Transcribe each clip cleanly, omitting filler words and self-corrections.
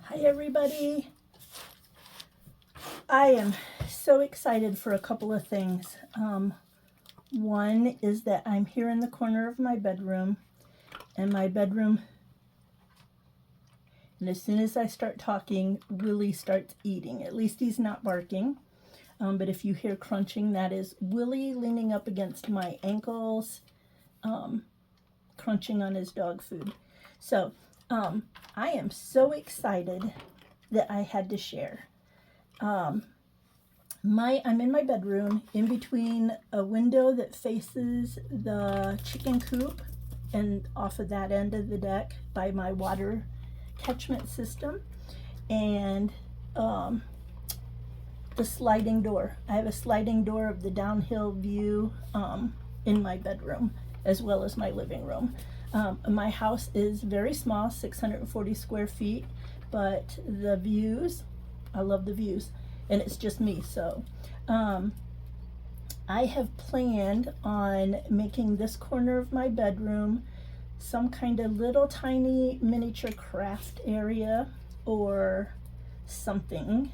Hi everybody. I am so excited for a couple of things. One is that I'm here in the corner of my bedroom, and as soon as I start talking, Willie starts eating. At least he's not barking. But if you hear crunching, that is Willie leaning up against my ankles, crunching on his dog food. So I am so excited that I had to share. I'm in my bedroom, in between a window that faces the chicken coop, and off of that end of the deck by my water catchment system, and the sliding door. I have a sliding door of the downhill view in my bedroom, as well as my living room. My house is very small, 640 square feet, but the views, I love the views, and it's just me. So I have planned on making this corner of my bedroom some kind of little tiny miniature craft area or something,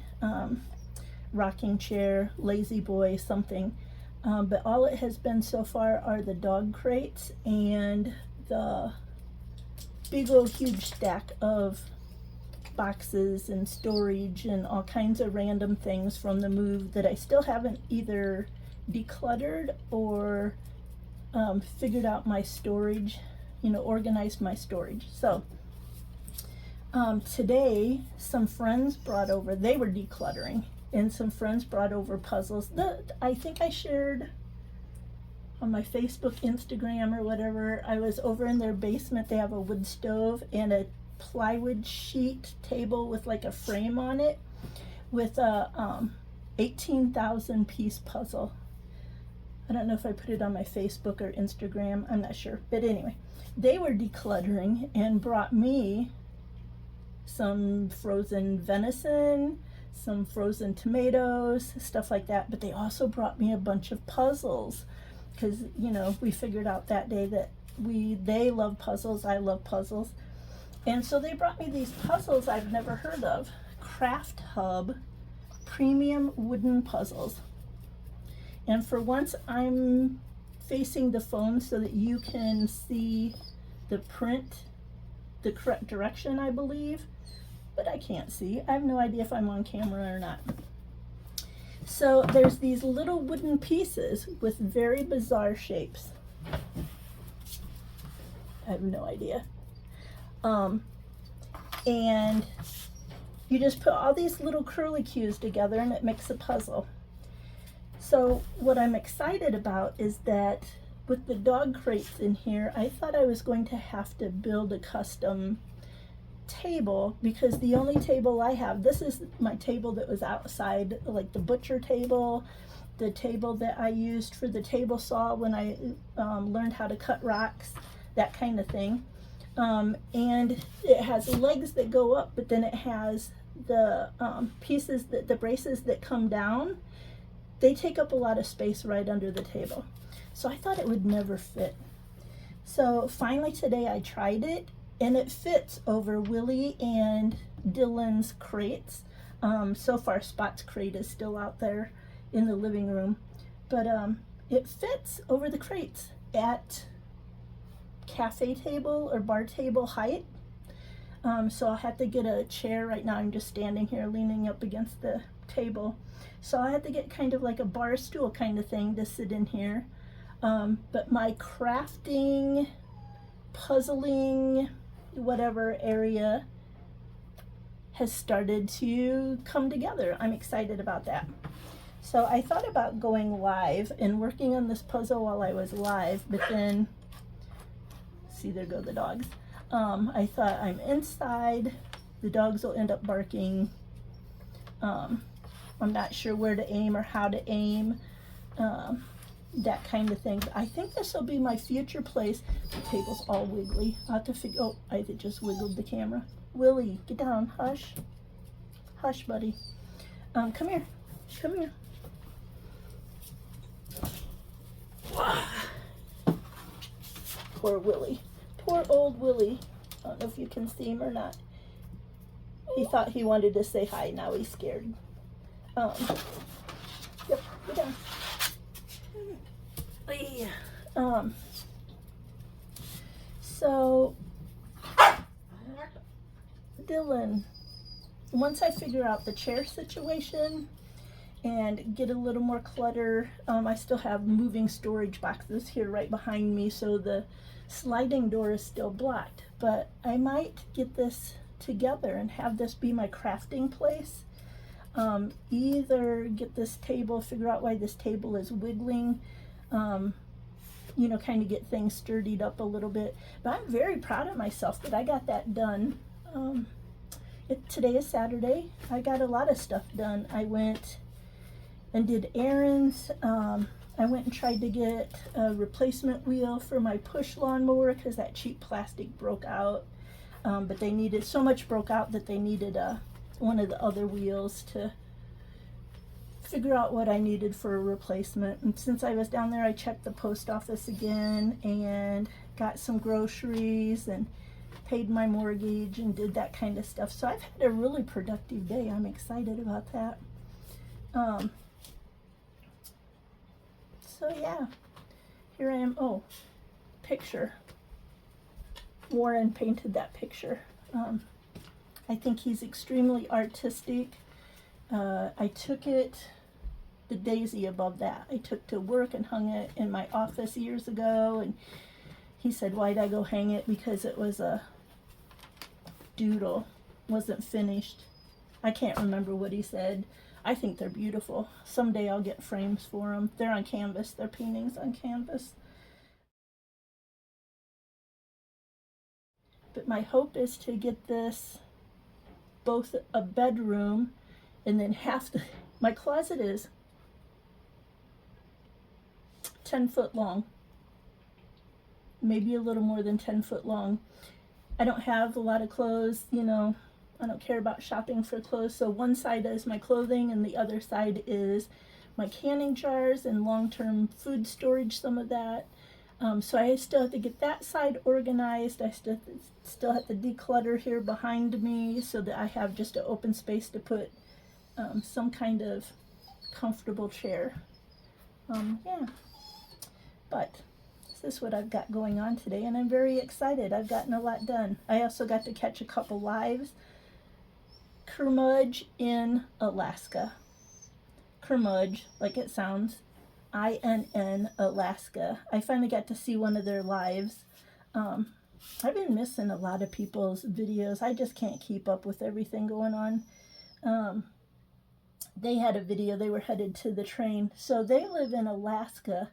rocking chair, lazy boy, something. But all it has been so far are the dog crates and the big old huge stack of boxes and storage and all kinds of random things from the move that I still haven't either decluttered or figured out my storage, organized my storage. So today some friends brought over, they were decluttering, and some friends brought over puzzles that I think I shared on my Facebook, Instagram, or whatever. I was over in their basement. They have a wood stove and a plywood sheet table with like a frame on it with a 18,000 piece puzzle. I don't know if I put it on my Facebook or Instagram, I'm not sure, but anyway, they were decluttering and brought me some frozen venison, some frozen tomatoes, stuff like that. But they also brought me a bunch of puzzles because we figured out that day that they love puzzles, I love puzzles. And so they brought me these puzzles I've never heard of. Craft Hub premium wooden puzzles. And for once I'm facing the phone so that you can see the print the correct direction, I believe, but I can't see. I have no idea if I'm on camera or not. So there's these little wooden pieces with very bizarre shapes. I have no idea. And you just put all these little curlicues together and it makes a puzzle. So what I'm excited about is that with the dog crates in here, I thought I was going to have to build a custom table, because the only table I have, this is my table that was outside, like the butcher table, the table that I used for the table saw when I learned how to cut rocks, that kind of thing. And it has legs that go up, but then it has the pieces, the braces that come down. They take up a lot of space right under the table. So I thought it would never fit. So finally today I tried it, and it fits over Willie and Dylan's crates. So far Spot's crate is still out there in the living room, but it fits over the crates at cafe table or bar table height. So I'll have to get a chair. Right now I'm just standing here leaning up against the table. So I had to get kind of like a bar stool kind of thing to sit in here. But my crafting, puzzling, whatever area has started to come together. I'm excited about that. So I thought about going live and working on this puzzle while I was live, but then, see, there go the dogs. I thought I'm inside, the dogs will end up barking. I'm not sure where to aim or how to aim, that kind of thing. But I think this will be my future place. The table's all wiggly. I'll have to figure, oh, I just wiggled the camera. Willie, get down, hush. Hush, buddy. Come here, come here. Poor Willie, poor old Willie. I don't know if you can see him or not. He thought he wanted to say hi, now he's scared. Yep, get down. So, Dylan, once I figure out the chair situation and get a little more clutter, I still have moving storage boxes here right behind me, so the sliding door is still blocked. But I might get this together and have this be my crafting place. Either get this table, figure out why this table is wiggling, you know, kind of get things sturdied up a little bit. But I'm very proud of myself that I got that done. Today is Saturday. I got a lot of stuff done. I went and did errands. I went and tried to get a replacement wheel for my push lawnmower because that cheap plastic broke out. But they needed, so much broke out that they needed one of the other wheels to figure out what I needed for a replacement. And since I was down there, I checked the post office again and got some groceries and paid my mortgage and did that kind of stuff. So I've had a really productive day. I'm excited about that. So yeah, here I am. Oh, picture. Warren painted that picture. I think he's extremely artistic. I took it, the daisy above that, I took to work and hung it in my office years ago, and he said, why'd I go hang it? Because it was a doodle, wasn't finished. I can't remember what he said. I think they're beautiful. Someday I'll get frames for them. They're on canvas, they're paintings on canvas. But my hope is to get this both a bedroom and then my closet is 10 foot long, maybe a little more than 10 foot long. I don't have a lot of clothes, you know, I don't care about shopping for clothes. So one side is my clothing and the other side is my canning jars and long-term food storage, some of that. So I still have to get that side organized. I still have to declutter here behind me so that I have just an open space to put some kind of comfortable chair. Yeah, but this is what I've got going on today, and I'm very excited. I've gotten a lot done. I also got to catch a couple lives. Kermudge in Alaska. Kermudge, like it sounds. INN Alaska. I finally got to see one of their lives. I've been missing a lot of people's videos. I just can't keep up with everything going on. They had a video, they were headed to the train. So they live in Alaska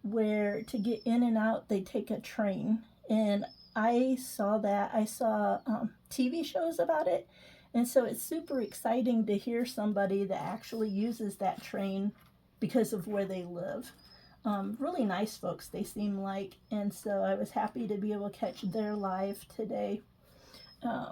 where to get in and out they take a train. And I saw that. I saw TV shows about it. And so it's super exciting to hear somebody that actually uses that train because of where they live. Really nice folks they seem like, and so I was happy to be able to catch their live today. Yeah,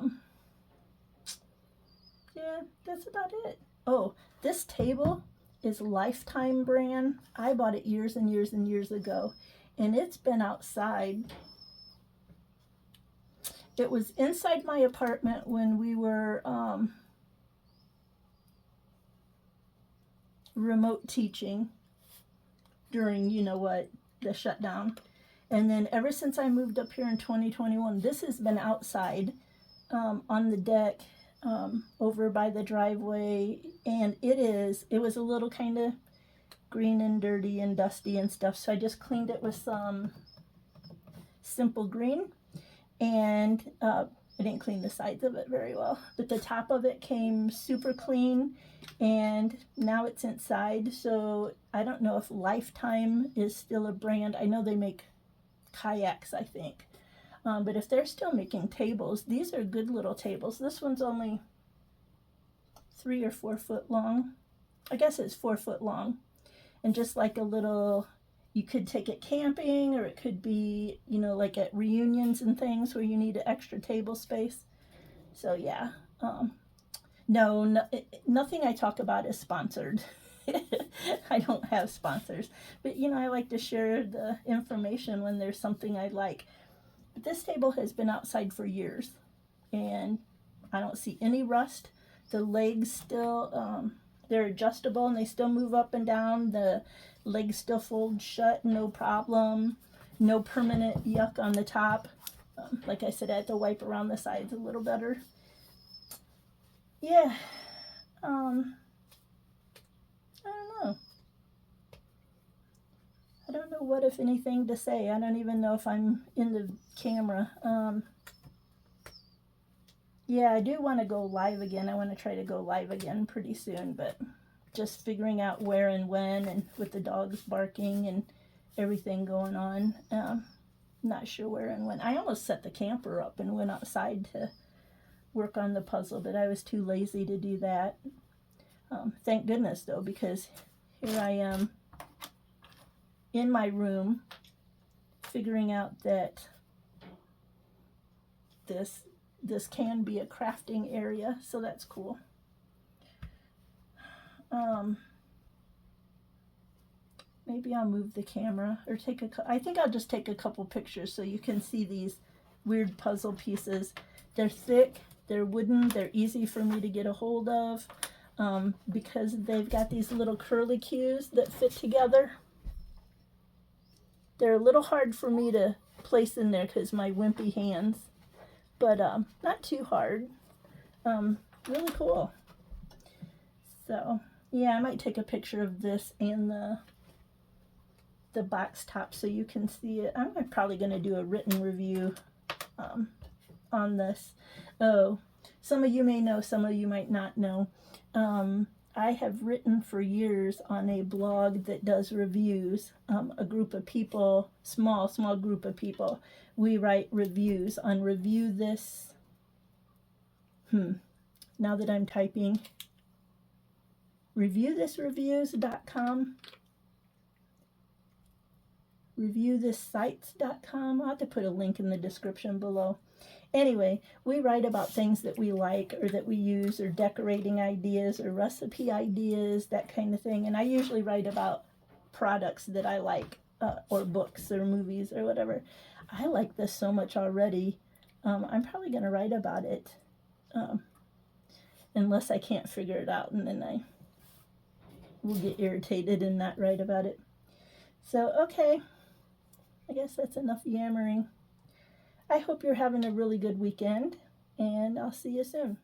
that's about it. Oh, this table is Lifetime brand. I bought it years and years and years ago, and it's been outside. It was inside my apartment when we were remote teaching during, you know what, the shutdown. And then ever since I moved up here in 2021, this has been outside on the deck over by the driveway. And it was a little kind of green and dirty and dusty and stuff. So I just cleaned it with some simple green. And I didn't clean the sides of it very well, but the top of it came super clean, and now it's inside. So I don't know if Lifetime is still a brand. I know they make kayaks, I think. But if they're still making tables, these are good little tables. This one's only 3 or 4 foot long. I guess it's 4 foot long. And just like a little, you could take it camping, or it could be, you know, like at reunions and things where you need an extra table space. So yeah, nothing I talk about is sponsored. I don't have sponsors, but you know, I like to share the information when there's something I like. But this table has been outside for years, and I don't see any rust. The legs still, they're adjustable and they still move up and down. The legs still fold shut, no problem. No permanent yuck on the top. Like I said, I had to wipe around the sides a little better. Yeah, I don't know. I don't know what, if anything, to say. I don't even know if I'm in the camera. Yeah, I do want to go live again. I want to try to go live again pretty soon, but just figuring out where and when, and with the dogs barking and everything going on. Not sure where and when. I almost set the camper up and went outside to work on the puzzle, but I was too lazy to do that. Thank goodness, though, because here I am in my room figuring out that this can be a crafting area, so that's cool. Maybe I'll move the camera or I think I'll just take a couple pictures so you can see these weird puzzle pieces. They're thick, they're wooden, they're easy for me to get a hold of, because they've got these little curlicues that fit together. They're a little hard for me to place in there because my wimpy hands, but not too hard. Really cool. So yeah, I might take a picture of this and the box top so you can see it. I'm probably going to do a written review on this. Oh, some of you may know, some of you might not know. I have written for years on a blog that does reviews. A group of people, small group of people, we write reviews on Review This. Now that I'm typing, reviewthisreviews.com, reviewthissites.com. I'll have to put a link in the description below. Anyway, we write about things that we like or that we use, or decorating ideas or recipe ideas, that kind of thing. And I usually write about products that I like, or books or movies or whatever. I like this so much already. I'm probably going to write about it, unless I can't figure it out, and then I will get irritated and not write about it. So, okay. I guess that's enough yammering. I hope you're having a really good weekend, and I'll see you soon.